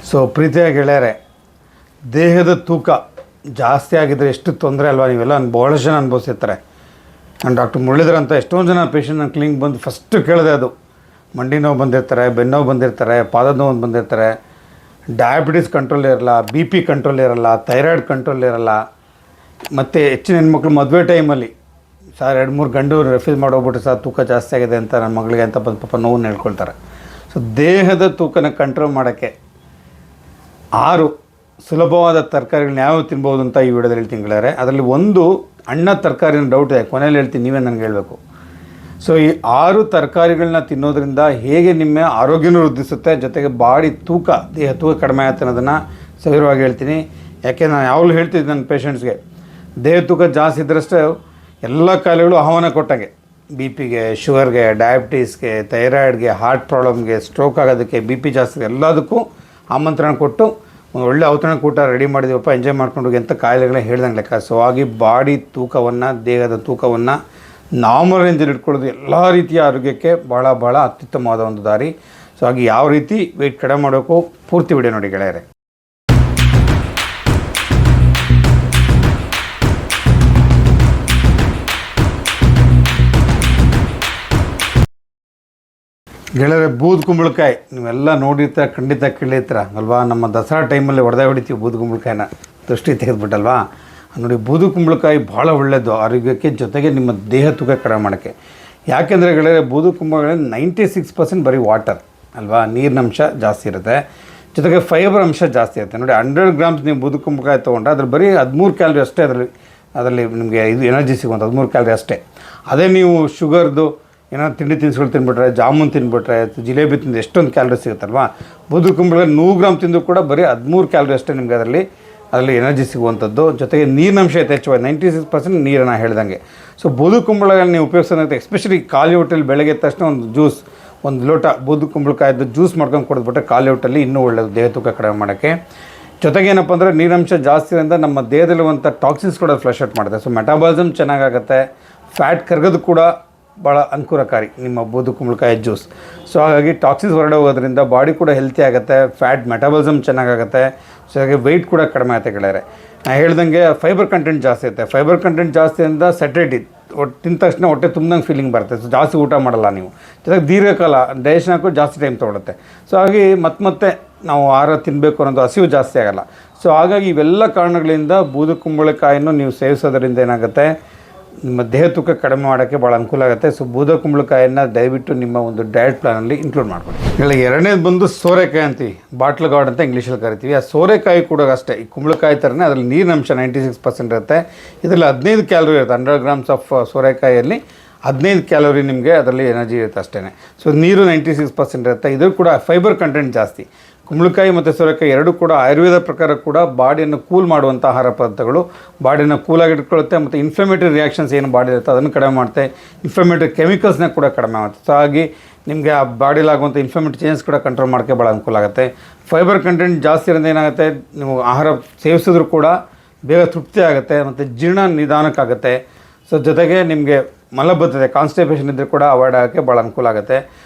So ಪ್ರೀತಿಯ ಗೆಳೆಯರೆ, ದೇಹದ ತೂಕ ಜಾಸ್ತಿ ಆಗಿದ್ದರೆ ಎಷ್ಟು ತೊಂದರೆ ಅಲ್ವಾ? ನೀವೆಲ್ಲ ಭಾಳ ಜನ ಅನುಭವಿಸಿರ್ತಾರೆ. ನಾನು ಡಾಕ್ಟರ್ ಮುರಳೀಧರ್ ಅಂತ ಎಷ್ಟೊಂದು ಜನ ಪೇಷಂಟ್ ನನ್ನ ಕ್ಲಿನಿಕ್ ಬಂದು ಫಸ್ಟು ಕೇಳಿದೆ, ಅದು ಮಂಡಿ ನೋವು ಬಂದಿರ್ತಾರೆ, ಬೆನ್ನೋವು ಬಂದಿರ್ತಾರೆ, ಪಾದದ ನೋವು ಬಂದಿರ್ತಾರೆ, ಡಯಾಬಿಟಿಸ್ ಕಂಟ್ರೋಲ್ ಇರಲ್ಲ, ಬಿ ಪಿ ಕಂಟ್ರೋಲ್ ಇರಲ್ಲ, ಥೈರಾಯ್ಡ್ ಕಂಟ್ರೋಲ್ ಇರಲ್ಲ, ಮತ್ತು ಹೆಚ್ಚಿನ ಹೆಣ್ಮಕ್ಳು ಮದುವೆ ಟೈಮಲ್ಲಿ ಸರ್ 2-3 ಗಂಡು ರೆಫ್ಯೂಸ್ ಮಾಡೋಗ್ಬಿಟ್ಟು ಸರ್ ತೂಕ ಜಾಸ್ತಿ ಆಗಿದೆ ಅಂತ ನನ್ನ ಮಗಳಿಗೆ ಅಂತ ಬಂದು ಪಾಪ ನೋವನ್ನು ಹೇಳ್ಕೊಳ್ತಾರೆ. ಸೊ ದೇಹದ ತೂಕನ ಕಂಟ್ರೋಲ್ ಮಾಡೋಕ್ಕೆ 6 ಸುಲಭವಾದ ತರಕಾರಿಗಳನ್ನ ಯಾವ ತಿನ್ಬೋದು ಅಂತ ಈ ವಿಡಿಯೋದಲ್ಲಿ ಹೇಳ್ತೀನಿ ಗೆಳೆಯರೆ. ಅದರಲ್ಲಿ ಒಂದು ಹಣ್ಣ ತರಕಾರಿನ ಡೌಟ್ ಇದೆ, ಕೊನೆಯಲ್ಲಿ ಹೇಳ್ತೀನಿ, ನೀವೇ ನನಗೆ ಹೇಳಬೇಕು. ಸೊ ಈ 6 ತರಕಾರಿಗಳನ್ನ ತಿನ್ನೋದ್ರಿಂದ ಹೇಗೆ ನಿಮ್ಮ ಆರೋಗ್ಯನೂ ವೃದ್ಧಿಸುತ್ತೆ, ಜೊತೆಗೆ ಬಾಡಿ ತೂಕ, ದೇಹ ತೂಕ ಕಡಿಮೆ ಆಗುತ್ತೆ ಅನ್ನೋದನ್ನು ಸವಿರವಾಗಿ ಹೇಳ್ತೀನಿ. ಯಾಕೆ ನಾನು ಯಾವಾಗಲೂ ಹೇಳ್ತಿದ್ದೆ ನನ್ನ ಪೇಷಂಟ್ಸ್ಗೆ, ದೇಹ ತೂಕ ಜಾಸ್ತಿ ಇದ್ದರಷ್ಟೇ ಎಲ್ಲ ಕಾಯಿಲೆಗಳು ಆಹ್ವಾನ ಕೊಟ್ಟಾಗೆ. ಬಿ ಪಿಗೆ, ಶುಗರ್ಗೆ, ಡಯಾಬಿಟೀಸ್ಗೆ, ಥೈರಾಯ್ಡ್ಗೆ, ಹಾರ್ಟ್ ಪ್ರಾಬ್ಲಮ್ಗೆ, ಸ್ಟ್ರೋಕ್ ಆಗೋದಕ್ಕೆ, ಬಿ ಪಿ ಜಾಸ್ತಿ ಎಲ್ಲದಕ್ಕೂ ಆಮಂತ್ರಣ ಕೊಟ್ಟು ಒಂದು ಒಳ್ಳೆ ಔತಣ ಕೂಟ ರೆಡಿ ಮಾಡಿದೀವಪ್ಪ, ಎಂಜಾಯ್ ಮಾಡ್ಕೊಂಡು ಹೋಗಿ ಅಂತ ಕಾಯಿಲೆಗಳನ್ನ ಹೇಳ್ದಂಗೆ ಲೆಕ್ಕ. ಸೊ ಹಾಗೆ ಬಾಡಿ ತೂಕವನ್ನು, ದೇಹದ ತೂಕವನ್ನು ನಾರ್ಮಲ್ ರೇಂಜಲ್ಲಿ ಇಟ್ಕೊಳ್ಳೋದು ಎಲ್ಲ ರೀತಿಯ ಆರೋಗ್ಯಕ್ಕೆ ಭಾಳ ಅತ್ಯುತ್ತಮವಾದ ಒಂದು ದಾರಿ. ಸೊ ಹಾಗೆ ಯಾವ ರೀತಿ ವೆಯ್ಟ್ ಕಡಿಮೆ ಮಾಡಬೇಕು ಪೂರ್ತಿ ವಿಡಿಯೋ ನೋಡಿ ಗೆಳೆಯರೆ. ಗೆಳೆಯರೆ, ಬೂದು ಕುಂಬಳಕಾಯಿ ನೀವೆಲ್ಲ ನೋಡಿರ್ತೀರ, ಖಂಡಿತ ಕೇಳಿರ್ತೀರ ಅಲ್ವಾ? ನಮ್ಮ ದಸರಾ ಟೈಮಲ್ಲಿ ಹೊಡಿತೀವಿ ಬೂದು ಕುಂಬಳಕಾಯಿನ, ದೃಷ್ಟಿ ತೆಗೆದುಬಿಟ್ಟಲ್ವಾ? ನೋಡಿ, ಬೂದು ಕುಂಬಳಕಾಯಿ ಭಾಳ ಒಳ್ಳೆಯದು ಆರೋಗ್ಯಕ್ಕೆ, ಜೊತೆಗೆ ನಿಮ್ಮ ದೇಹ ತೂಕ ಕಡಿಮೆ ಮಾಡೋಕ್ಕೆ. ಯಾಕೆಂದರೆ ಗೆಳೆಯರೆ, ಬೂದು ಕುಂಬಳಕಾಯಿ 96% ಬರೀ ವಾಟರ್ ಅಲ್ವಾ, ನೀರಿನಂಶ ಜಾಸ್ತಿ ಇರುತ್ತೆ, ಜೊತೆಗೆ ಫೈಬರ್ ಅಂಶ ಜಾಸ್ತಿ ಇರುತ್ತೆ. ನೋಡಿ, 100 ಗ್ರಾಮ್ಸ್ ನೀವು ಬೂದು ಕುಂಬಳಕಾಯಿ ತೊಗೊಂಡ್ರೆ ಅದ್ರ ಬರೀ 13 ಕ್ಯಾಲರಿ ಅಷ್ಟೇ ಅದರಲ್ಲಿ ನಿಮಗೆ ಇದು ಎನರ್ಜಿ ಸಿಗುವಂಥ 13 ಕ್ಯಾಲರಿ ಅಷ್ಟೇ. ಅದೇ ನೀವು ಶುಗರ್ದು ಏನಾದ್ರು ತಿಂಡಿ ತಿನಿಸುಗಳು ತಿನ್ಬಿಟ್ರೆ, ಜಾಮೂನ್ ತಿನ್ಬಿಟ್ರೆ, ಜಿಲೇಬಿ ತಿಂದು ಎಷ್ಟೊಂದು ಕ್ಯಾಲರಿ ಸಿಗುತ್ತಲ್ವ. ಬೂದು ಕುಂಬಳಕಾಯಿ 100 ಗ್ರಾಮ್ ತಿಂದು ಕೂಡ ಬರೀ 13 ಕ್ಯಾಲರಿ ಅಷ್ಟೇ ನಿಮಗೆ ಅದರಲ್ಲಿ ಎನರ್ಜಿ ಸಿಗುವಂಥದ್ದು. ಜೊತೆಗೆ ನೀರಿನಂಶ ಯಥೇಚ್ಛವಾಗಿ 96% ನೀರನ್ನು ಹೇಳ್ದಂಗೆ. ಸೊ ಬೂದು ಕುಂಬಳಕಾಯಿ ನೀವು ಉಪಯೋಗಿಸೋದಂತೆ, ಎಸ್ಪೆಷಲಿ ಖಾಲಿ ಹೊಟ್ಟೆಲಿ ಬೆಳಗ್ಗೆ ಎದ್ದ ತಕ್ಷಣ ಒಂದು ಲೋಟ ಬೂದು ಕುಂಬಳಕಾಯಿದ್ದು ಜ್ಯೂಸ್ ಮಾಡ್ಕೊಂಡು ಕೊಡದ್ಬಿಟ್ರೆ ಖಾಲಿ ಹೊಟ್ಟೆಲಿ ಇನ್ನೂ ಒಳ್ಳೆಯದು ದೇಹ ತೂಕ ಕಡಿಮೆ ಮಾಡೋಕ್ಕೆ. ಜೊತೆಗೆ ಏನಪ್ಪ ಅಂದರೆ ನೀರಿನಂಶ ಜಾಸ್ತಿ ಇರೋದ್ರಿಂದ ನಮ್ಮ ದೇಹದಲ್ಲಿರುವಂಥ ಟಾಕ್ಸಿನ್ಸ್ ಕೂಡ ಫ್ಲಶ್ ಔಟ್ ಮಾಡುತ್ತೆ. ಸೊ ಮೆಟಾಬಾಲಿಸಮ್ ಚೆನ್ನಾಗಾಗುತ್ತೆ, ಫ್ಯಾಟ್ ಕರಗೋದು ಕೂಡ ಭಾಳ ಅನುಕೂಲಕಾರಿ ನಿಮ್ಮ ಬೂದು ಕುಂಬಳಕಾಯಿ ಜ್ಯೂಸ್. ಸೊ ಹಾಗಾಗಿ ಟಾಕ್ಸಿನ್ಸ್ ಹೊರಡೆ ಹೋಗೋದ್ರಿಂದ ಬಾಡಿ ಕೂಡ ಹೆಲ್ತಿ ಆಗುತ್ತೆ, ಫ್ಯಾಟ್ ಮೆಟಾಬಾಲಿಸಮ್ ಚೆನ್ನಾಗಾಗುತ್ತೆ, ಸೊ ಹಾಗೆ ವೆಯ್ಟ್ ಕೂಡ ಕಡಿಮೆ ಆಗುತ್ತೆ ಗೆಳೆಯರೆ. ನಾನು ಹೇಳ್ದಂಗೆ ಫೈಬರ್ ಕಂಟೆಂಟ್ ಜಾಸ್ತಿ ಇರುತ್ತೆ. ಫೈಬರ್ ಕಂಟೆಂಟ್ ಜಾಸ್ತಿ ಅಂತ ಸೆಟೇಟಿ ತಿಂದ ತಕ್ಷಣ ಹೊಟ್ಟೆ ತುಂಬ್ದಂಗೆ ಫೀಲಿಂಗ್ ಬರುತ್ತೆ. ಸೊ ಜಾಸ್ತಿ ಊಟ ಮಾಡಲ್ಲ ನೀವು, ಜೊತೆಗೆ ದೀರ್ಘಕಾಲ ಡೈಜೆಷನ್ ಹಾಕೋ ಜಾಸ್ತಿ ಟೈಮ್ ತೊಗೊಳುತ್ತೆ. ಸೊ ಹಾಗೆ ಮತ್ತೆ ನಾವು ಆಹಾರ ತಿನ್ನಬೇಕು ಅನ್ನೋದು ಹಸಿವು ಜಾಸ್ತಿ ಆಗೋಲ್ಲ. ಸೊ ಹಾಗಾಗಿ ಇವೆಲ್ಲ ಕಾರಣಗಳಿಂದ ಬೂದು ಕುಂಬಳಕಾಯನ್ನು ನೀವು ಸೇವಿಸೋದ್ರಿಂದ ಏನಾಗುತ್ತೆ, ನಿಮ್ಮ ದೇಹ ತೂಕ ಕಡಿಮೆ ಮಾಡೋಕ್ಕೆ ಭಾಳ ಅನುಕೂಲ ಆಗುತ್ತೆ. ಸೊ ಬೂದು ಕುಂಬಳಕಾಯನ್ನು ದಯವಿಟ್ಟು ನಿಮ್ಮ ಒಂದು ಡಯಟ್ ಪ್ಲಾನಲ್ಲಿ ಇನ್ಕ್ಲೂಡ್ ಮಾಡ್ಕೊಳ್ಳಿ. ಇಲ್ಲ, ಎರಡನೇದು ಬಂದು ಸೋರೆಕಾಯಿ ಅಂತೀವಿ, ಬಾಟ್ಲ್ ಗಾರ್ಡ್ ಅಂತ ಇಂಗ್ಲೀಷಲ್ಲಿ ಕರಿತೀವಿ. ಆ ಸೋರೆಕಾಯಿ ಕೂಡ ಅಷ್ಟೇ, ಈ ಕುಂಬಳಕಾಯಿ ಥರನೇ ಅದರಲ್ಲಿ ನೀರಿನಂಶ 96% ಇರುತ್ತೆ. ಇದರಲ್ಲಿ 15 ಕ್ಯಾಲರಿ ಇರುತ್ತೆ. 100 ಗ್ರಾಮ್ಸ್ ಆಫ್ ಸೋರೆಕಾಯಲ್ಲಿ 15 ಕ್ಯಾಲೋರಿ ನಿಮಗೆ ಅದರಲ್ಲಿ ಎನರ್ಜಿ ಇರುತ್ತೆ ಅಷ್ಟೇ. ಸೊ ನೀರು 96% ಇರುತ್ತೆ. ಇದ್ರ ಕೂಡ ಫೈಬರ್ ಕಂಟೆಂಟ್ ಜಾಸ್ತಿ. ಕುಂಬಳಕಾಯಿ ಮತ್ತು ಸೋರೆಕಾಯಿ ಎರಡೂ ಕೂಡ ಆಯುರ್ವೇದ ಪ್ರಕಾರ ಕೂಡ ಬಾಡಿಯನ್ನು ಕೂಲ್ ಮಾಡುವಂಥ ಆಹಾರ ಪದಾರ್ಥಗಳು, ಬಾಡಿಯನ್ನು ಕೂಲಾಗಿ ಇಟ್ಕೊಳ್ಳುತ್ತೆ, ಮತ್ತು ಇನ್ಫ್ಲಮೇಟರಿ ರಿಯಾಕ್ಷನ್ಸ್ ಏನು ಬಾಡಿ ಇರುತ್ತೆ ಅದನ್ನು ಕಡಿಮೆ ಮಾಡುತ್ತೆ, ಇನ್ಫ್ಲಮೇಟರಿ ಕೆಮಿಕಲ್ಸ್ನ ಕೂಡ ಕಡಿಮೆ ಆಗುತ್ತೆ. ಸೊ ಹಾಗೆ ನಿಮಗೆ ಆ ಬಾಡಿಲಾಗುವಂಥ ಇನ್ಫ್ಲಮೇಟರಿ ಚೇಂಜಸ್ ಕೂಡ ಕಂಟ್ರೋಲ್ ಮಾಡೋಕ್ಕೆ ಭಾಳ ಅನುಕೂಲ ಆಗುತ್ತೆ. ಫೈಬರ್ ಕಂಟೆಂಟ್ ಜಾಸ್ತಿ ಇರೋದು ಏನಾಗುತ್ತೆ, ನೀವು ಆಹಾರ ಸೇವಿಸಿದ್ರೂ ಕೂಡ ಬೇಗ ತೃಪ್ತಿ ಆಗುತ್ತೆ, ಮತ್ತು ಜೀರ್ಣ ನಿಧಾನಕ್ಕಾಗುತ್ತೆ. ಸೊ ಜೊತೆಗೆ ನಿಮಗೆ ಮಲಬದ್ಧತೆ, ಕಾನ್ಸ್ಟಿಪೇಷನ್ ಇದ್ದರೆ ಕೂಡ ಅವಾಯ್ಡ್ ಆಗೋಕ್ಕೆ ಭಾಳ ಅನುಕೂಲ ಆಗುತ್ತೆ.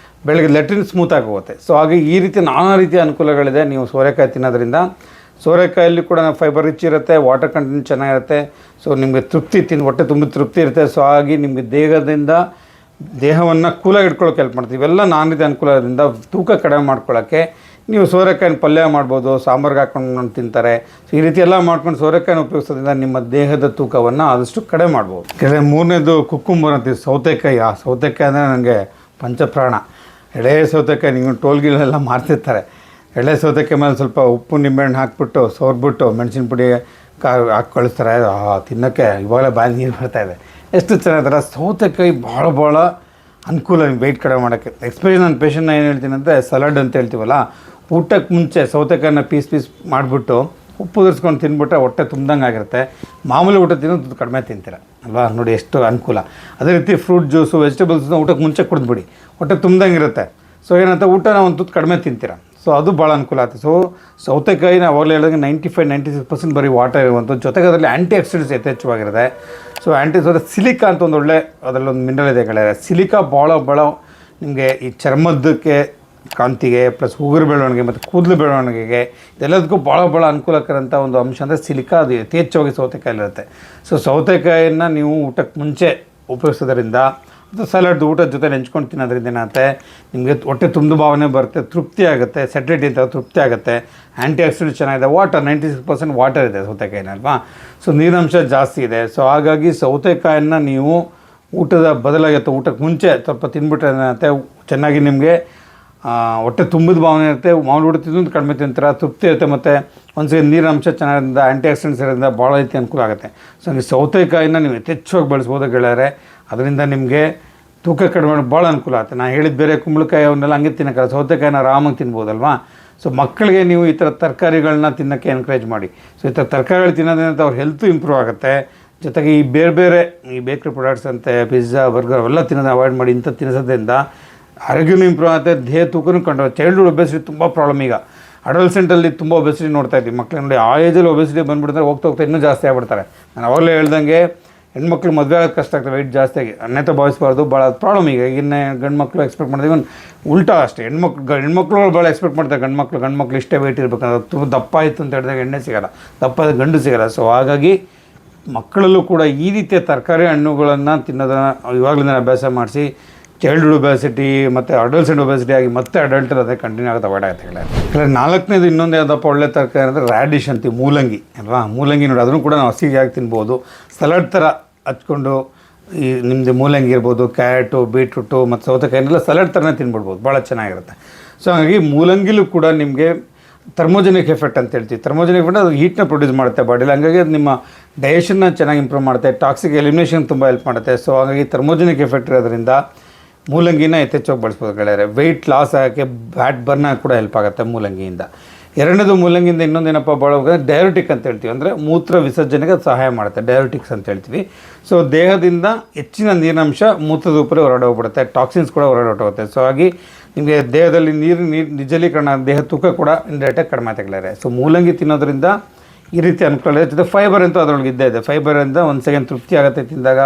ಬೆಳಗ್ಗೆ ಲೆಟ್ರಿನ್ ಸ್ಮೂತಾಗಿ ಹೋಗುತ್ತೆ. ಸೊ ಹಾಗೆ ಈ ರೀತಿ ನಾನಾ ರೀತಿಯ ಅನುಕೂಲಗಳಿದೆ ನೀವು ಸೋರೆಕಾಯಿ ತಿನ್ನೋದ್ರಿಂದ. ಸೋರೆಕಾಯಲ್ಲಿ ಕೂಡ ಫೈಬರ್ ರಿಚ್ ಇರುತ್ತೆ, ವಾಟರ್ ಕಂಟೆಂಟ್ ಚೆನ್ನಾಗಿರುತ್ತೆ. ಸೊ ನಿಮಗೆ ಹೊಟ್ಟೆ ತುಂಬ ತೃಪ್ತಿ ಇರುತ್ತೆ. ಸೊ ಹಾಗೆ ನಿಮಗೆ ದೇಹವನ್ನು ಕೂಲಾಗಿ ಇಟ್ಕೊಳ್ಳೋಕೆ ಹೆಲ್ಪ್ ಮಾಡ್ತೀವಿ. ಇವೆಲ್ಲ ನಾನಾ ರೀತಿ ಅನುಕೂಲದಿಂದ ತೂಕ ಕಡಿಮೆ ಮಾಡ್ಕೊಳ್ಳೋಕ್ಕೆ ನೀವು ಸೋರೆಕಾಯಿನ ಪಲ್ಯ ಮಾಡ್ಬೋದು, ಸಾಂಬಾರ್ಗೆ ಹಾಕ್ಕೊಂಡು ತಿಂತಾರೆ. ಸೊ ಈ ರೀತಿ ಎಲ್ಲ ಮಾಡ್ಕೊಂಡು ಸೋರೆಕಾಯಿನ ಉಪಯೋಗಿಸೋದ್ರಿಂದ ನಿಮ್ಮ ದೇಹದ ತೂಕವನ್ನು ಆದಷ್ಟು ಕಡಿಮೆ ಮಾಡ್ಬೋದು. ಮೂರನೇದು ಕುಕ್ಕುಂಬರ್ ಅಂತೀವಿ, ಸೌತೆಕಾಯಿ. ಆ ಸೌತೆಕಾಯಿ ಅಂದರೆ ನನಗೆ ಪಂಚಪ್ರಾಣ. ಎಳೆ ಸೌತೆಕಾಯಿ ನೀವು ಟೋಲ್ಗಿಲೆಲ್ಲ ಮಾರ್ತಿರ್ತಾರೆ. ಎಳೆ ಸೌತೆಕಾಯಿ ಮೇಲೆ ಸ್ವಲ್ಪ ಉಪ್ಪು ನಿಂಬೆಹಣ್ಣು ಹಾಕ್ಬಿಟ್ಟು ಸೋರ್ಬಿಟ್ಟು ಮೆಣಸಿನ ಪುಡಿ ಹಾಕಿ ಕಳಿಸ್ತಾರೆ. ತಿನ್ನೋಕ್ಕೆ ಇವಾಗಲೇ ಬಾಯಿ ನೀರು ಬರ್ತಾಯಿದೆ, ಎಷ್ಟು ಚೆನ್ನಾಗಿದ್ದಾರೆ. ಸೌತೆಕಾಯಿ ಭಾಳ ಅನುಕೂಲ ನಿಮ್ಗೆ ವೆಯ್ಟ್ ಕಡಿಮೆ ಮಾಡೋಕ್ಕೆ. ಎಕ್ಸ್ಪೆಷಲಿ ನನ್ನ ಪೇಷಂಟ್ನ ಏನು ಹೇಳ್ತೀನಿ ಅಂದರೆ, ಸಲಾಡ್ ಅಂತ ಹೇಳ್ತೀವಲ್ಲ, ಊಟಕ್ಕೆ ಮುಂಚೆ ಸೌತೆಕಾಯಿನ ಪೀಸ್ ಮಾಡಿಬಿಟ್ಟು ಉಪ್ಪು ಉದುರಿಸ್ಕೊಂಡು ತಿನ್ಬಿಟ್ರೆ ಹೊಟ್ಟೆ ತುಂಬ್ದಂಗೆ ಆಗಿರುತ್ತೆ. ಮಾಮೂಲಿ ಊಟ ತಿನ್ನೋದು ಕಡಿಮೆ ತಿಂತೀರ ಅಲ್ವಾ? ನೋಡಿ ಎಷ್ಟು ಅನುಕೂಲ. ಅದೇ ರೀತಿ ಫ್ರೂಟ್ ಜ್ಯೂಸು, ವೆಜಿಟೇಬಲ್ಸ್ನ ಊಟಕ್ಕೆ ಮುಂಚೆ ಕುಡಿದ್ಬಿಡಿ, ಹೊಟ್ಟೆ ತುಂಬ್ದಂಗೆ ಇರುತ್ತೆ. ಸೊ ಏನಂತ ಊಟನ ಒಂದು ತುತ್ತು ಕಡಿಮೆ ತಿಂತೀರ. ಸೊ ಅದು ಭಾಳ ಅನುಕೂಲ ಆಗುತ್ತೆ. ಸೊ ಸೌತೆಕಾಯಿನ ಅವಾಗಲೇ ಹೇಳಿದಂಗೆ 95-96% ಬರೀ ವಾಟರ್ ಇರುವಂಥದ್ದು, ಜೊತೆಗೆ ಅದರಲ್ಲಿ ಆ್ಯಂಟಿ ಆಕ್ಸಿಡೆಂಟ್ಸ್ ಯಥೇಚ್ಛವಾಗಿರುತ್ತೆ. ಸೊ ಸಿಲಿಕಾ ಅಂತ ಒಂದು ಒಳ್ಳೆ ಅದರಲ್ಲೊಂದು ಮಿನರಲ್ ಇದೆ ಗೆಳೆಯರೆ. ಸಿಲಿಕಾ ಭಾಳ ನಿಮಗೆ ಈ ಚರ್ಮದಕ್ಕೆ ಕಾಂತಿಗೆ ಪ್ಲಸ್ ಉಗುರು ಬೆಳವಣಿಗೆ ಮತ್ತು ಕೂದಲು ಬೆಳವಣಿಗೆಗೆ ಇದೆಲ್ಲದಕ್ಕೂ ಭಾಳ ಅನುಕೂಲಕರಂಥ ಒಂದು ಅಂಶ ಅಂದರೆ ಸಿಲಿಕಾ ಅದು ಯಥೇಚ್ಛವಾಗಿ ಸೌತೆಕಾಯಲ್ಲಿರುತ್ತೆ. ಸೊ ಸೌತೆಕಾಯಿಯನ್ನು ನೀವು ಊಟಕ್ಕೆ ಮುಂಚೆ ಉಪಯೋಗಿಸೋದ್ರಿಂದ ಮತ್ತು ಸಲಾಡ್ ಊಟದ ಜೊತೆ ನೆಂಚ್ಕೊಂಡು ತಿನ್ನೋದ್ರಿಂದ ಏನಾಗುತ್ತೆ, ನಿಮಗೆ ಹೊಟ್ಟೆ ತುಂಬ ಭಾವನೆ ಬರುತ್ತೆ, ತೃಪ್ತಿ ಆಗುತ್ತೆ, ಸೆಟ್ರೇಟಿ ಅಂತ ತೃಪ್ತಿ ಆಗುತ್ತೆ. ಆ್ಯಂಟಿ ಆಕ್ಸಿಡೆಂಟ್ ಚೆನ್ನಾಗಿದೆ, ವಾಟರ್ 96% ವಾಟರ್ ಇದೆ ಸೌತೆಕಾಯಿನಲ್ವಾ. ಸೊ ನೀರಿನಂಶ ಜಾಸ್ತಿ ಇದೆ. ಸೊ ಹಾಗಾಗಿ ಸೌತೆಕಾಯನ್ನು ನೀವು ಊಟದ ಬದಲಾಗಿ ಅಥವಾ ಊಟಕ್ಕೆ ಮುಂಚೆ ಸ್ವಲ್ಪ ತಿಂದ್ಬಿಟ್ರೆ ಏನಾಗುತ್ತೆ, ಚೆನ್ನಾಗಿ ನಿಮಗೆ ಹೊಟ್ಟೆ ತುಂಬಿದ ಭಾವನೆ ಇರುತ್ತೆ. ಮಾಮೂಲು ಊಟ ತಿಂದು ಕಡಿಮೆ ತಿಂತಾರೆ, ತೃಪ್ತಿ ಇರುತ್ತೆ, ಮತ್ತು ಒಂದ್ಸರಿ ನೀರಿನಂಶ ಚೆನ್ನಾಗಿರೋದ್ರಿಂದ ಆ್ಯಂಟಿ ಆಕ್ಸಿಡೆಂಟ್ಸ್ ಇರೋದ್ರಿಂದ ಭಾಳ ರೀತಿ ಅನುಕೂಲ ಆಗುತ್ತೆ. ಸೊ ನೀವು ಸೌತೆಕಾಯಿನ ನೀವು ಯಥೇಚ್ಛವಾಗಿ ಬಳಸ್ಬೋದು ಗೆಳೆಯರೆ. ಅದರಿಂದ ನಿಮಗೆ ತೂಕ ಕಡಿಮೆ ಮಾಡಿ ಭಾಳ ಅನುಕೂಲ ಆಗುತ್ತೆ. ನಾನು ಹೇಳಿದ ಬೇರೆ ಕುಂಬಳಕಾಯಿ ಅವನ್ನೆಲ್ಲ ಹಂಗೆ ತಿನ್ನೋಕ್ಕಲ್ಲ, ಸೌತೆಕಾಯಿನ ಆರಾಮಾಗಿ ತಿನ್ಬೋದಲ್ವಾ. ಸೊ ಮಕ್ಕಳಿಗೆ ನೀವು ಈ ಥರ ತರಕಾರಿಗಳನ್ನ ತಿನ್ನೋಕ್ಕೆ ಎನ್ಕರೇಜ್ ಮಾಡಿ. ಸೊ ಈ ಥರ ತರಕಾರಿಗಳು ತಿನ್ನೋದ್ರಿಂದ ಅವ್ರ ಹೆಲ್ತು ಇಂಪ್ರೂವ್ ಆಗುತ್ತೆ. ಜೊತೆಗೆ ಈ ಬೇರೆ ಈ ಬೇಕ್ರಿ ಪ್ರಾಡಕ್ಟ್ಸ್ ಅಂತೆ ಪಿಜ್ಜಾ ಬರ್ಗರ್ ಅವೆಲ್ಲ ತಿನ್ನೋದು ಅವಾಯ್ಡ್ ಮಾಡಿ. ಇಂಥ ತಿನ್ನಿಸೋದ್ರಿಂದ ಆರೋಗ್ಯನೂ ಇಂಪ್ರೂವ್ ಆಗುತ್ತೆ, ದೇಹ ತೂಕನೂ ಕಂಟ್ರೋಲ್. ಚೈಲ್ಡ್ಹುಡ್ ಒಬೆಸಿಟಿ ತುಂಬ ಪ್ರಾಬ್ಲಮ್. ಈಗ ಅಡಲ್ಸೆಂಟಲ್ಲಿ ತುಂಬ ಒಬೆಸಿಟಿ ನೋಡ್ತಾ ಇದ್ದೀವಿ. ಮಕ್ಕಳು ನೋಡಿ ಆ ಏಜಲ್ಲಿ ಒಬೆಸಿಟಿ ಬಂದುಬಿಡ್ತಾರೆ, ಹೋಗ್ತಾ ಇನ್ನೂ ಜಾಸ್ತಿ ಆಗ್ಬಿಡ್ತಾರೆ. ನಾನು ಅವಾಗಲೇ ಹೇಳ್ದಂಗೆ ಹೆಣ್ಮಕ್ಳು ಮದುವೆ ಆಗೋದು ಕಷ್ಟ ಆಗ್ತದೆ ವೆಯ್ಟ್ ಜಾಸ್ತಿ ಆಗಿ. ಅನ್ಯತೆ ಭಾವಿಸ್ಬಾರ್ದು, ಭಾಳ ಪ್ರಾಬ್ಲಮ್. ಈಗ ಇನ್ನು ಗಂಡು ಮಕ್ಕಳು ಎಕ್ಸ್ಪೆಕ್ಟ್ ಮಾಡಿದ್ರೆ ಇವನ್ ಉಲ್ಟಾ ಅಷ್ಟೇ. ಹೆಣ್ಮಕ್ಳು ಭಾಳ ಎಕ್ಸ್ಪೆಕ್ಟ್ ಮಾಡ್ತಾರೆ. ಗಂಡು ಮಕ್ಳು ಇಷ್ಟೇ ವೆಯ್ಟ್ ಇರಬೇಕಂದ್ರೆ ತುಂಬ ದಪ್ಪ ಆಯಿತು ಅಂತ ಹೇಳಿದಾಗ ಎಣ್ಣೆ ಸಿಗೋಲ್ಲ, ದಪ್ಪ ಗಂಡು ಸಿಗೋಲ್ಲ. ಸೊ ಹಾಗಾಗಿ ಮಕ್ಕಳಲ್ಲೂ ಕೂಡ ಈ ರೀತಿಯ ತರಕಾರಿ ಹಣ್ಣುಗಳನ್ನು ತಿನ್ನೋದನ್ನು ಇವಾಗಲಿಂದ ಅಭ್ಯಾಸ ಮಾಡಿಸಿ ಚೈಲ್ಡ್ಹುಡ್ ಒಬೆಸಿಟಿ ಮತ್ತು ಅಡಲ್ಸೆಂಟ್ ಒಬೆಸಿಟಿ ಆಗಿ ಮತ್ತೆ ಅಡಲ್ಟ್ ಅದೇ ಕಂಟಿನ್ಯೂ ಆಗುತ್ತೆ, ಅವಾಯ್ಡ್ ಆಗುತ್ತೆ. ಇಲ್ಲ ನಾಲ್ಕನೇದು ಇನ್ನೊಂದು ಯಾವುದಪ್ಪ ಒಳ್ಳೆ ತರಕಾರಿ ಅಂದರೆ ರ್ಯಾಡಿಶ್ ಅಂತೀವಿ, ಮೂಲಂಗಿ ಅಲ್ವಾ. ಮೂಲಂಗಿ ನೋಡಿ ಅದನ್ನು ಕೂಡ ನಾವು ಹಸಿಯಾಗಿ ತಿನ್ಬೋದು. ಸಲಾಡ್ ಥರ ಹಚ್ಕೊಂಡು ಈ ನಿಮ್ಮದು ಮೂಲಂಗಿ ಇರ್ಬೋದು, ಕ್ಯಾರೆಟು, ಬೀಟ್ರೂಟು ಮತ್ತು ಸೌತೆಕಾಯಿನೆಲ್ಲ ಸಲಾಡ್ ಥರನೇ ತಿನ್ಬಿಡ್ಬೋದು, ಭಾಳ ಚೆನ್ನಾಗಿರುತ್ತೆ. ಸೊ ಹಾಗಾಗಿ ಮೂಲಂಗಿಲೂ ಕೂಡ ನಿಮಗೆ ಥರ್ಮೋಜೆನಿಕ್ ಎಫೆಕ್ಟ್ ಅಂತ ಹೇಳ್ತೀವಿ. ಥರ್ಮೋಜೆನಿಕ್ ಎಫೆಕ್ಟ್ ಅದು ಹೀಟ್ನ ಪ್ರೊಡ್ಯೂಸ್ ಮಾಡುತ್ತೆ ಬಾಡಿಲಿ, ಹಂಗಾಗಿ ಅದು ನಿಮ್ಮ ಡೈಜೆಷನ್ನ ಚೆನ್ನಾಗಿ ಇಂಪ್ರೂವ್ ಮಾಡುತ್ತೆ, ಟಾಕ್ಸಿಕ್ ಎಲಿಮಿನೇಷನ್ ತುಂಬ ಹೆಲ್ಪ್ ಮಾಡುತ್ತೆ. ಸೊ ಹಾಗಾಗಿ ಥರ್ಮೋಜೆನಿಕ್ ಎಫೆಕ್ಟ್ ಇರೋದ್ರಿಂದ ಮೂಲಂಗಿನ ಯಥೇಚ್ಛವಾಗಿ ಬಳಸ್ಬೋದು ಗೆಳೆಯರೆ. ವೆಯ್ಟ್ ಲಾಸ್ ಆಗೋಕ್ಕೆ, ಫ್ಯಾಟ್ ಬರ್ನ್ ಆಗಿ ಕೂಡ ಹೆಲ್ಪ್ ಆಗುತ್ತೆ ಮೂಲಂಗಿಯಿಂದ. ಎರಡನೇದು ಮೂಲಂಗಿಯಿಂದ ಇನ್ನೊಂದೇನಪ್ಪ ಭಾಳ ಡಯಾಬಿಟಿಕ್ ಅಂತ ಹೇಳ್ತೀವಿ, ಅಂದರೆ ಮೂತ್ರ ವಿಸರ್ಜನೆಗೆ ಸಹಾಯ ಮಾಡುತ್ತೆ, ಡಯಾಬಿಟಿಕ್ಸ್ ಅಂತ ಹೇಳ್ತೀವಿ. ಸೊ ದೇಹದಿಂದ ಹೆಚ್ಚಿನ ನೀರಿನಂಶ ಮೂತ್ರದ ಉಪರಿ ಹೊರಡೆ ಹೋಗ್ಬಿಡುತ್ತೆ, ಟಾಕ್ಸಿನ್ಸ್ ಕೂಡ ಹೊರಡೆ ಹೊರಟೋಗುತ್ತೆ. ಸೊ ಹಾಗಾಗಿ ನಿಮಗೆ ದೇಹದಲ್ಲಿ ನೀರು ನಿಜಲೀಕರಣ, ದೇಹ ತೂಕ ಕೂಡ ಇಂಡೈರೆಕ್ಟಾಗಿ ಕಡಿಮೆ ಆಗುತ್ತೆ ಗೆಳೆಯರೆ. ಸೊ ಮೂಲಂಗಿ ತಿನ್ನೋದ್ರಿಂದ ಈ ರೀತಿ ಅನುಕೂಲ ಇದೆ. ಜೊತೆ ಫೈಬರ್ ಅಂತೂ ಅದರೊಳಗೆ ಇದ್ದೇ ಇದೆ. ಫೈಬರಿಂದ ಒಂದು ಸೆಕೆಂಡ್ ತೃಪ್ತಿ ಆಗುತ್ತೆ ತಿಂದಾಗ,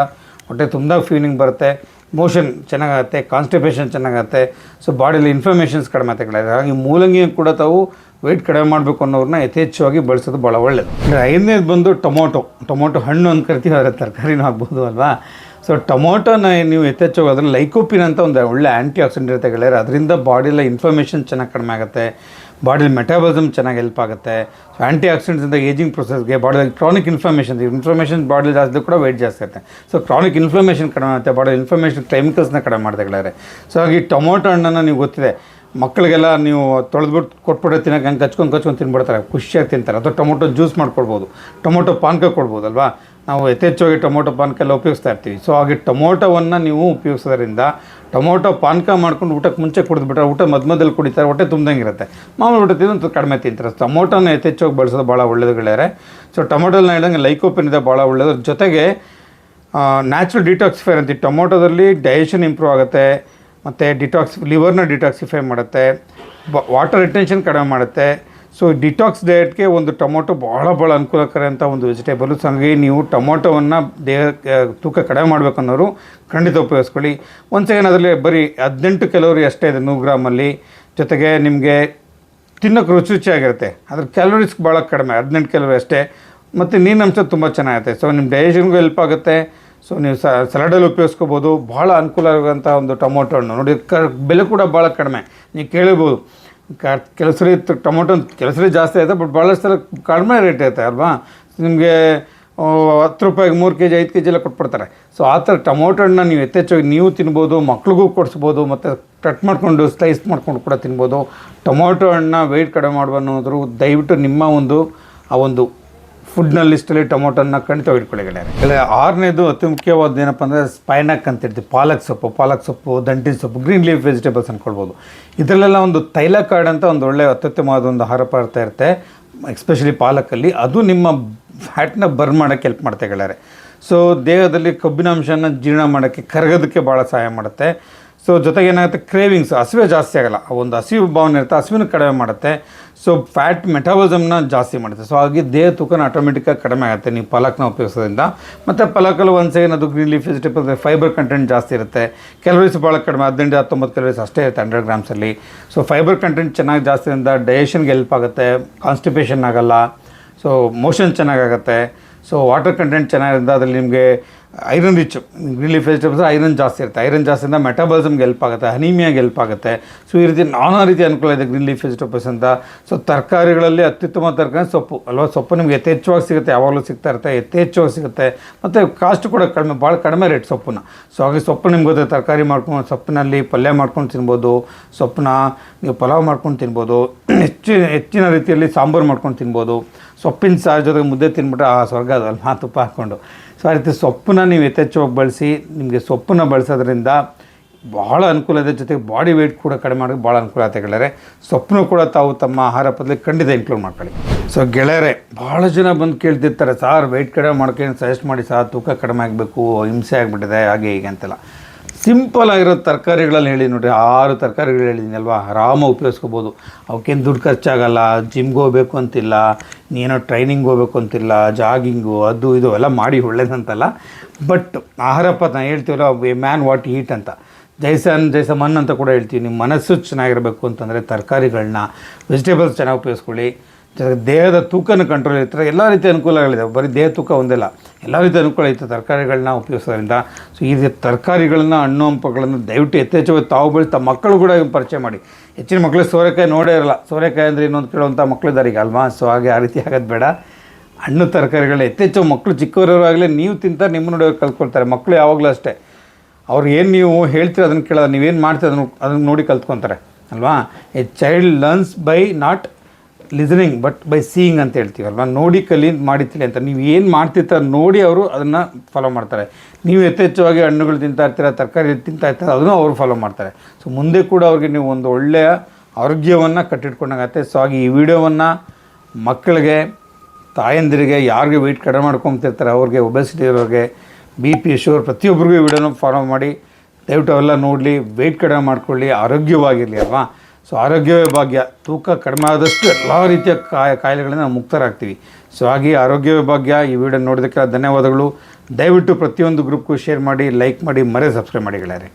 ಹೊಟ್ಟೆ ತುಂಬ ಫೀಲಿಂಗ್ ಬರುತ್ತೆ, ಮೋಷನ್ ಚೆನ್ನಾಗಾಗುತ್ತೆ, ಕಾನ್ಸ್ಟಿಪೇಷನ್ ಚೆನ್ನಾಗುತ್ತೆ. ಸೊ ಬಾಡಿಯಲ್ಲಿ ಇನ್ಫ್ಲಮೇಷನ್ಸ್ ಕಡಿಮೆ ಆಗುತ್ತೆ. ಹಾಗಾಗಿ ಮೂಲಂಗಿ ಕೂಡ ತಾವು ವೆಯ್ಟ್ ಕಡಿಮೆ ಮಾಡಬೇಕು ಅನ್ನೋರನ್ನ ಯಥೇಚ್ಛವಾಗಿ ಬಳಸೋದು ಭಾಳ ಒಳ್ಳೆಯದು. ಐದನೇದು ಬಂದು ಟೊಮೊಟೊ ಹಣ್ಣು ಅಂತ ಕರಿತೀವಿ, ಅದರ ತರಕಾರಿನೂ ಆಗ್ಬೋದು ಅಲ್ವಾ. ಸೊ ಟೊಮೊಟೊನ ನೀವು ಯಥೇಚ್ಛವಾಗಿ ಅದರಲ್ಲಿ ಲೈಕೋಪಿನ್ ಅಂತ ಒಂದು ಒಳ್ಳೆ ಆ್ಯಂಟಿ ಆಕ್ಸಿಡೆಂಟ್ ಇರುತ್ತೆ ಗೆಳೆಯರೆ. ಅದರಿಂದ ಬಾಡಿಯಲ್ಲಿ ಇನ್ಫ್ಲಮೇಷನ್ ಚೆನ್ನಾಗಿ ಕಡಿಮೆ ಆಗುತ್ತೆ, ಬಾಡಿಲಿ ಮೆಟಾಬಲಿಸಮ್ ಚೆನ್ನಾಗಿ ಹೆಲ್ಪ್ ಆಗುತ್ತೆ. ಸೊ ಆ್ಯಂಟಿ ಆಕ್ಸಿಡೆಂಟ್ಸಿಂದ ಏಜಿಂಗ್ ಪ್ರೊಸೆಸ್ಗೆ, ಬಾಡಿಯಲ್ಲಿ ಕ್ರಾನಿಕ್ ಇನ್ಫ್ಲಮೇಷನ್ ಬಾಡಿ ಜಾಸ್ತಿ ಕೂಡ ವೆಯ್ಟ್ ಜಾಸ್ತಿ ಆಗುತ್ತೆ. ಸೊ ಕ್ರಾನಿಕ್ ಇನ್ಫ್ಲಮೇಷನ್ ಕಡಿಮೆ ಆಗುತ್ತೆ, ಬಾಡಿ ಇನ್ಫ್ಲಮೇಷನ್ ಕೆಮಿಕಲ್ಸ್ನ ಕಡಿಮೆ ಮಾಡುತ್ತೆ ಗೆಳೆಯರೆ. ಸೊ ಹಾಗೆ ಟೊಮೊಟೊ ಹಣ್ಣನ್ನು ನೀವು ಗೊತ್ತಿದೆ, ಮಕ್ಕಳಿಗೆಲ್ಲ ನೀವು ತೊಳೆದ್ಬಿಟ್ಟು ಕೊಟ್ಬಿಟ್ಟು ತಿನ್ನೋಕೆ ಹಂಗೆ ಕಚ್ಕೊಂಡು ತಿನ್ಬಿಡ್ತಾರೆ, ಖುಷಿಯಾಗಿ ತಿಂತಾರೆ. ಅಥವಾ ಟೊಮೊಟೊ ಜ್ಯೂಸ್ ಮಾಡ್ಕೊಡ್ಬೋದು, ಟೊಮೊಟೊ ಪಾನಕ ಕೊಡ್ಬೋದಲ್ವಾ. ನಾವು ಯಥೇಚ್ಛವಾಗಿ ಟೊಮೊಟೊ ಪಾನಕ ಎಲ್ಲ ಉಪಯೋಗಿಸ್ತಾ ಇರ್ತೀವಿ. ಸೊ ಹಾಗೆ ಟೊಮೊಟೊವನ್ನು ನೀವು ಉಪಯೋಗಿಸೋದ್ರಿಂದ ಟೊಮೊಟೊ ಪಾನಕ ಮಾಡ್ಕೊಂಡು ಊಟಕ್ಕೆ ಮುಂಚೆ ಕುಡಿದ್ಬಿಟ್ರೆ ಊಟ ಮಧ್ಯದಲ್ಲಿ ಕುಡಿತಾರೆ, ಹೊಟ್ಟೆ ತುಂಬ್ದಂಗೆ ಇರುತ್ತೆ. ಮಾಮೂಲು ಊಟ ತಿಂದು ಕಡಿಮೆ ತಿಂತಾರೆ. ಟೊಮೊಟೊನ ಯಥೇಚ್ಛವಾಗಿ ಬಳಸೋದು ಭಾಳ ಒಳ್ಳೆಯದು ಗೆಳೆಯರೆ. ಸೊ ಟೊಮೊಟೊನ ಹೇಳಿದಂಗೆ ಲೈಕೋಪಿನ್ ಇದೆ, ಭಾಳ ಒಳ್ಳೆಯದು. ಜೊತೆಗೆ ನ್ಯಾಚುರಲ್ ಡಿಟಾಕ್ಸಿಫೈರ್ ಅಂತೀವಿ. ಟೊಮೊಟೊದಲ್ಲಿ ಡೈಜೆಷನ್ ಇಂಪ್ರೂವ್ ಆಗುತ್ತೆ, ಮತ್ತು ಲಿವರ್ನ ಡಿಟಾಕ್ಸಿಫೈ ಮಾಡುತ್ತೆ, ವಾಟರ್ ರಿಟೆನ್ಷನ್ ಕಡಿಮೆ ಮಾಡುತ್ತೆ. ಸೊ ಡಿಟಾಕ್ಸ್ ಡಯಟ್ಗೆ ಒಂದು ಟೊಮೊಟೊ ಭಾಳ ಅನುಕೂಲಕರ ಅಂತ ಒಂದು ವೆಜಿಟೇಬಲು. ಸೊ ಹಾಗಾಗಿ ನೀವು ಟೊಮೊಟೊವನ್ನು ತೂಕ ಕಡಿಮೆ ಮಾಡಬೇಕನ್ನೋರು ಖಂಡಿತ ಉಪಯೋಗಿಸ್ಕೊಳ್ಳಿ. ಒಂದು ಸೆಕೆಂಡ್ ಅದರಲ್ಲಿ ಬರೀ 18 ಕ್ಯಾಲೋರಿ ಅಷ್ಟೇ ಇದೆ 100 ಗ್ರಾಮಲ್ಲಿ. ಜೊತೆಗೆ ನಿಮಗೆ ತಿನ್ನೋಕೆ ರುಚಿಯಾಗಿರುತ್ತೆ, ಅದ್ರ ಕ್ಯಾಲೋರೀಸ್ ಭಾಳ ಕಡಿಮೆ, 18 ಕ್ಯಾಲೋರಿ ಅಷ್ಟೇ. ಮತ್ತು ನೀರಿನಂಶ ತುಂಬ ಚೆನ್ನಾಗಿರುತ್ತೆ. ಸೊ ನಿಮ್ಮ ಡೈಜೆಷನ್ಗೂ ಹೆಲ್ಪ್ ಆಗುತ್ತೆ. ಸೊ ನೀವು ಸಲಾಡಲ್ಲಿ ಉಪಯೋಗಿಸ್ಕೋಬೋದು. ಭಾಳ ಅನುಕೂಲ ಆಗುವಂಥ ಒಂದು ಟೊಮೊಟೊ ಹಣ್ಣು ನೋಡಿ, ಬೆಲೆ ಕೂಡ ಭಾಳ ಕಡಿಮೆ. ನೀವು ಕೇಳಿರ್ಬೋದು, ಕೆಲವು ಸರಿ ಟೊಮೊಟೊ ಕೆಲವು ಸರಿ ಜಾಸ್ತಿ ಆಯಿತು, ಬಟ್ ಭಾಳಷ್ಟು ಸಲ ಕಡಿಮೆ ರೇಟ್ ಐತೆ ಅಲ್ವಾ. ನಿಮಗೆ 10 ರೂಪಾಯಿಗೆ 3 kg 5 kg ಎಲ್ಲ ಕೊಟ್ಬಿಡ್ತಾರೆ. ಸೊ ಆ ಥರ ಟೊಮೊಟೊ ಹಣ್ಣನ್ನ ನೀವು ಯಥೇಚ್ಛವಾಗಿ ನೀವು ತಿನ್ಬೋದು, ಮಕ್ಳಿಗೂ ಕೊಡಿಸ್ಬೋದು, ಮತ್ತು ಕಟ್ ಮಾಡಿಕೊಂಡು ಸ್ಲೈಸ್ ಮಾಡ್ಕೊಂಡು ಕೂಡ ತಿನ್ಬೋದು. ಟೊಮೊಟೊ ಹಣ್ಣನ್ನ ವೆಯ್ಟ್ ಕಡಿಮೆ ಮಾಡುವ ಅನ್ನೋದ್ರು ದಯವಿಟ್ಟು ನಿಮ್ಮ ಒಂದು ಫುಡ್ನ ಲಿಸ್ಟಲ್ಲಿ ಟೊಮೊಟೊನ ಖಂಡಿತ ಇಟ್ಕೊಳ್ಳಿ ಗೆಳೆಯರೆ. 6ನೇದು ಅತಿ ಮುಖ್ಯವಾದ ಏನಪ್ಪ ಅಂದರೆ ಸ್ಪೈನಾಕ್ ಅಂತ ಹೇಳ್ತೀವಿ. ಪಾಲಕ್ ಸೊಪ್ಪು, ದಂಟಿನ ಸೊಪ್ಪು, ಗ್ರೀನ್ ಲೀಫ್ ವೆಜಿಟೇಬಲ್ಸ್ ಅಂದ್ಕೊಳ್ಬೋದು. ಇದರಲ್ಲೆಲ್ಲ ಒಂದು ತೈಲಕಾರ್ಡ್ ಅಂತ ಒಂದು ಒಳ್ಳೆಯ ಅತ್ಯುತ್ತಮವಾದ ಒಂದು ಆಹಾರ ಪದಾರ್ಥ ಇರುತ್ತೆ, ಎಕ್ಸ್ಪೆಷಲಿ ಪಾಲಕಲ್ಲಿ. ಅದು ನಿಮ್ಮ ಫ್ಯಾಟ್ನ ಬರ್ನ್ ಮಾಡೋಕ್ಕೆ ಹೆಲ್ಪ್ ಮಾಡುತ್ತೆ ಗೆಳೆಯರೆ. ಸೊ ದೇಹದಲ್ಲಿ ಕಬ್ಬಿನಾಂಶನ ಜೀರ್ಣ ಮಾಡೋಕ್ಕೆ, ಕರಗೋದಕ್ಕೆ ಭಾಳ ಸಹಾಯ ಮಾಡುತ್ತೆ. ಸೊ ಜೊತೆಗೆ ಏನಾಗುತ್ತೆ, ಕ್ರೇವಿಂಗ್ಸ್, ಹಸಿವೆ ಜಾಸ್ತಿ ಆಗೋಲ್ಲ, ಒಂದು ಹಸಿವು ಭಾವನೆ ಇರುತ್ತೆ, ಹಸಿವಿನ ಕಡಿಮೆ ಮಾಡುತ್ತೆ. ಸೊ ಫ್ಯಾಟ್ ಮೆಟಾಬಲಿಸಮ್ನ ಜಾಸ್ತಿ ಮಾಡುತ್ತೆ. ಸೊ ಹಾಗೆ ದೇಹ ತೂಕನ ಆಟೋಮೆಟಿಕ್ಕಾಗಿ ಕಡಿಮೆ ಆಗುತ್ತೆ ನೀವು ಪಲಕ್ನ ಉಪಯೋಗಿಸೋದ್ರಿಂದ. ಮತ್ತು ಪಲಕಲ್ಲಿ ಒಂದು ಸೆಕೆಂಡ್ ಅದು green leaf vegetable fibre content ಜಾಸ್ತಿ ಇರುತ್ತೆ. ಕ್ಯಾಲೋರೀಸ್ ಭಾಳ ಕಡಿಮೆ, 18-19 ಕ್ಯಾಲೋರೀಸ್ ಅಷ್ಟೇ ಇರುತ್ತೆ 100 ಗ್ರಾಮ್ಸಲ್ಲಿ. ಸೊ ಫೈಬರ್ ಕಂಟೆಂಟ್ ಚೆನ್ನಾಗಿ ಜಾಸ್ತಿ ಇರೋದ್ರಿಂದ ಡೈಜೆಷನ್ಗೆ ಹೆಲ್ಪ್ ಆಗುತ್ತೆ, ಕಾನ್ಸ್ಟಿಪೇಷನ್ ಆಗೋಲ್ಲ, ಸೊ ಮೋಷನ್ ಚೆನ್ನಾಗಾಗುತ್ತೆ. ಸೊ ವಾಟರ್ ಕಂಟೆಂಟ್ ಚೆನ್ನಾಗಿರೋದ್ರಿಂದ ಅದರಲ್ಲಿ ನಿಮಗೆ iron rich green leaf vegetables iron ಜಾಸ್ತಿ ಇರುತ್ತೆ. ಐರನ್ ಜಾಸ್ತಿಯಿಂದ ಮೆಟಾಬಲಿಸಮ್ಗೆ ಹೆಲ್ಪ್ ಆಗುತ್ತೆ, ಅನಿಮಿಯಾಗೆ ಹೆಲ್ಪ್ ಆಗುತ್ತೆ. ಸೊ ಈ ರೀತಿ ನಾನಾ ರೀತಿ ಅನುಕೂಲ ಇದೆ ಗ್ರೀನ್ ಲೀಫ್ ವೆಜಿಟೇಬಲ್ಸ್ ಅಂತ. ಸೊ ತರಕಾರಿಗಳಲ್ಲಿ ಅತ್ಯುತ್ತಮ ತರಕಾರಿ ಸೊಪ್ಪು ಅಲ್ವಾ. ಸೊಪ್ಪು ನಿಮಗೆ ಯಥೇಚ್ಛವಾಗಿ ಸಿಗುತ್ತೆ, ಯಾವಾಗಲೂ ಸಿಗ್ತಾ ಇರುತ್ತೆ, ಯಥೇಚ್ಛವಾಗಿ ಸಿಗುತ್ತೆ. ಮತ್ತು ಕಾಸ್ಟ್ ಕೂಡ ಕಡಿಮೆ, ಭಾಳ ಕಡಿಮೆ ರೇಟ್ ಸೊಪ್ಪನ್ನ. ಸೊ ಹಾಗೆ ಸೊಪ್ಪು ನಿಮ್ಗೆ ಗೊತ್ತೆ, ತರಕಾರಿ ಮಾಡ್ಕೊಂಡು ಸೊಪ್ಪಿನಲ್ಲಿ ಪಲ್ಯ ಮಾಡ್ಕೊಂಡು ತಿನ್ಬೋದು, ಸೊಪ್ಪನ್ನ ನೀವು ಪಲಾವ್ ಮಾಡ್ಕೊಂಡು ತಿನ್ಬೋದು, ಹೆಚ್ಚಿನ ರೀತಿಯಲ್ಲಿ ಸಾಂಬಾರು ಮಾಡ್ಕೊಂಡು ತಿನ್ಬೋದು. ಸೊಪ್ಪಿನ ಸಾರು ಜೊತೆಗೆ ಮುದ್ದೆ ತಿನ್ಬಿಟ್ರೆ ಆ ಸ್ವರ್ಗ ಅದಲ್ಲ, ತುಪ್ಪ ಹಾಕ್ಕೊಂಡು. ಸೊ ಆ ರೀತಿ ಸೊಪ್ಪನ್ನ ನೀವು ಯಥೇಚ್ಛವಾಗಿ ಬಳಸಿ, ನಿಮಗೆ ಸೊಪ್ಪನ್ನು ಬಳಸೋದ್ರಿಂದ ಭಾಳ ಅನುಕೂಲ ಇದೆ. ಜೊತೆಗೆ ಬಾಡಿ ವೆಯ್ಟ್ ಕೂಡ ಕಡಿಮೆ ಮಾಡೋಕ್ಕೆ ಭಾಳ ಅನುಕೂಲ ಆಗುತ್ತೆ ಗೆಳೆಯರೆ. ಸೊಪ್ಪನ್ನು ಕೂಡ ತಾವು ತಮ್ಮ ಆಹಾರ ಪದ್ಧತಿ ಖಂಡಿತ ಇನ್ಕ್ಲೂಡ್ ಮಾಡ್ಕೊಳ್ಳಿ. ಸೊ ಗೆಳೆಯರೆ, ಭಾಳ ಜನ ಬಂದು ಕೇಳ್ತಿರ್ತಾರೆ, ಸಾರ್ ವೆಯ್ಟ್ ಕಡಿಮೆ ಮಾಡ್ಕೊಂಡು ಸಜೆಸ್ಟ್ ಮಾಡಿ ಸಾರ್, ತೂಕ ಕಡಿಮೆ ಆಗಬೇಕು, ಹಿಂಸೆ ಆಗಿಬಿಟ್ಟಿದೆ ಹಾಗೆ ಹೀಗೆ ಅಂತೆಲ್ಲ. ಸಿಂಪಲ್ ಆಗಿರೋ ತರಕಾರಿಗಳಲ್ಲಿ ಹೇಳಿ ನೋಡಿರಿ, 6 ತರಕಾರಿಗಳು ಹೇಳಿದ್ದೀನಿ ಅಲ್ವಾ, ಆರಾಮಾಗಿ ಉಪಯೋಗಿಸ್ಕೋಬೋದು. ಅವಕ್ಕೇನು ದುಡ್ಡು ಖರ್ಚಾಗಲ್ಲ, ಜಿಮ್ಗೆ ಹೋಗ್ಬೇಕು ಅಂತಿಲ್ಲ, ನೀನೋ ಟ್ರೈನಿಂಗ್ ಹೋಗ್ಬೇಕು ಅಂತಿಲ್ಲ, ಜಾಗಿಂಗು ಅದು ಇದು ಎಲ್ಲ ಮಾಡಿ ಒಳ್ಳೇದಂತಲ್ಲ. ಬಟ್ ಆಹಾರ ಪದ್ಧತಿ ಹೇಳ್ತೀವಲ್ಲ, ಎ ಮ್ಯಾನ್ ವಾಟ್ ಈಟ್ ಅಂತ, ಜೈಸ ಮನ್ ಅಂತ ಕೂಡ ಹೇಳ್ತೀವಿ. ನಿಮ್ಮ ಮನಸ್ಸು ಚೆನ್ನಾಗಿರಬೇಕು ಅಂತಂದರೆ ತರಕಾರಿಗಳನ್ನ, ವೆಜಿಟೇಬಲ್ಸ್ ಚೆನ್ನಾಗಿ ಉಪಯೋಗಿಸ್ಕೊಳ್ಳಿ. ಜೊತೆಗೆ ದೇಹದ ತೂಕನ ಕಂಟ್ರೋಲ್ ಇರ್ತಾರೆ, ಎಲ್ಲ ರೀತಿಯ ಅನುಕೂಲಗಳಿದೆ. ಬರೀ ದೇಹ ತೂಕ ಒಂದಿಲ್ಲ, ಎಲ್ಲ ರೀತಿಯ ಅನುಕೂಲ ಐತೆ ತರಕಾರಿಗಳನ್ನ ಉಪಯೋಗಿಸೋದ್ರಿಂದ. ಸೊ ಈ ರೀತಿ ತರಕಾರಿಗಳನ್ನ, ಹಣ್ಣು ಹಂಪಗಳನ್ನು ದಯವಿಟ್ಟು ಯಥೇಚ್ಛವಾಗಿ ತಾವು ಬೆಳೆಸಿ ತಮ್ಮ ಮಕ್ಕಳು ಕೂಡ ಪರಿಚಯ ಮಾಡಿ. ಹೆಚ್ಚಿನ ಮಕ್ಕಳು ಸೋರೆಕಾಯಿ ನೋಡೇ ಇರಲ್ಲ, ಸೋರೆಕಾಯಿ ಅಂದರೆ ಇನ್ನೊಂದು ಕೇಳುವಂಥ ಮಕ್ಕಳಿದ್ದಾರೆ ಈಗ ಅಲ್ವಾ. ಸೊ ಹಾಗೆ ಆ ರೀತಿ ಆಗೋದು ಬೇಡ. ಹಣ್ಣು ತರಕಾರಿಗಳನ್ನ ಯಥೇಚ್ಛ ಮಕ್ಕಳು ಚಿಕ್ಕವರಾಗಲೇ ನೀವು ತಿಂತಾರೆ, ನಿಮ್ಮ ನೋಡಿ ಕಲ್ತ್ಕೊಳ್ತಾರೆ. ಮಕ್ಕಳು ಯಾವಾಗಲೂ ಅಷ್ಟೇ, ಅವ್ರು ಏನು ನೀವು ಹೇಳ್ತೀರ ಅದನ್ನು ಕೇಳೋದು, ನೀವೇನು ಮಾಡ್ತೀರ ಅದನ್ನು ನೋಡಿ ಕಲ್ತ್ಕೊತಾರೆ ಅಲ್ವಾ. A child learns by not listening but by seeing ಅಂತ ಹೇಳ್ತೀವಲ್ವ. ನೋಡಿ ಕಲಿ ಮಾಡಿ ತಿಳಿ ಅಂತ. ನೀವು ಏನು ಮಾಡ್ತಿರ್ತಾರೆ ನೋಡಿ ಅವರು ಅದನ್ನು ಫಾಲೋ ಮಾಡ್ತಾರೆ. ನೀವು ಯಥೇಚ್ಛವಾಗಿ ಹಣ್ಣುಗಳು ತಿಂತಾ ಇರ್ತೀರ, ತರಕಾರಿ ತಿಂತಾ ಇರ್ತಾರೆ, ಅದನ್ನು ಅವರು ಫಾಲೋ ಮಾಡ್ತಾರೆ. ಸೊ ಮುಂದೆ ಕೂಡ ಅವ್ರಿಗೆ ನೀವು ಒಂದು ಒಳ್ಳೆಯ ಆರೋಗ್ಯವನ್ನು ಕಟ್ಟಿಟ್ಕೊಂಡಾಗತ್ತೆ. ಸೊ ಹಾಗೆ ಈ ವಿಡಿಯೋವನ್ನು ಮಕ್ಕಳಿಗೆ, ತಾಯಂದಿರಿಗೆ, ಯಾರಿಗೆ ವೆಯ್ಟ್ ಕಡಿಮೆ ಮಾಡ್ಕೊತಿರ್ತಾರೆ ಅವ್ರಿಗೆ, ಒಬೆಸಿಟಿ ಇರೋರಿಗೆ, BP, ಶುಗರ್ ಪ್ರತಿಯೊಬ್ಬರಿಗೂ ಈ ವಿಡಿಯೋನ ಫಾಲೋ ಮಾಡಿ. ದಯವಿಟ್ಟು ಅವೆಲ್ಲ ನೋಡಲಿ, ವೆಯ್ಟ್ ಕಡಿಮೆ ಮಾಡ್ಕೊಳ್ಳಿ, ಆರೋಗ್ಯವಾಗಿರಲಿ ಅಲ್ವಾ. ಸೊ ಆರೋಗ್ಯವೇ ಭಾಗ್ಯ. ತೂಕ ಕಡಿಮೆ ಆದಷ್ಟು ಎಲ್ಲ ರೀತಿಯ ಕಾಯಿಲೆಗಳಿಂದ ನಾವು ಮುಕ್ತರಾಗ್ತೀವಿ. ಸೊ ಹಾಗೆ ಆರೋಗ್ಯವೇ ಭಾಗ್ಯ. ಈ ವಿಡಿಯೋ ನೋಡೋದಕ್ಕೆ ಧನ್ಯವಾದಗಳು. ದಯವಿಟ್ಟು ಪ್ರತಿಯೊಂದು ಗ್ರೂಪ್ಗೂ ಶೇರ್ ಮಾಡಿ, ಲೈಕ್ ಮಾಡಿ, ಸಬ್ಸ್ಕ್ರೈಬ್ ಮಾಡಿ ಗೆಳೆಯರೆ.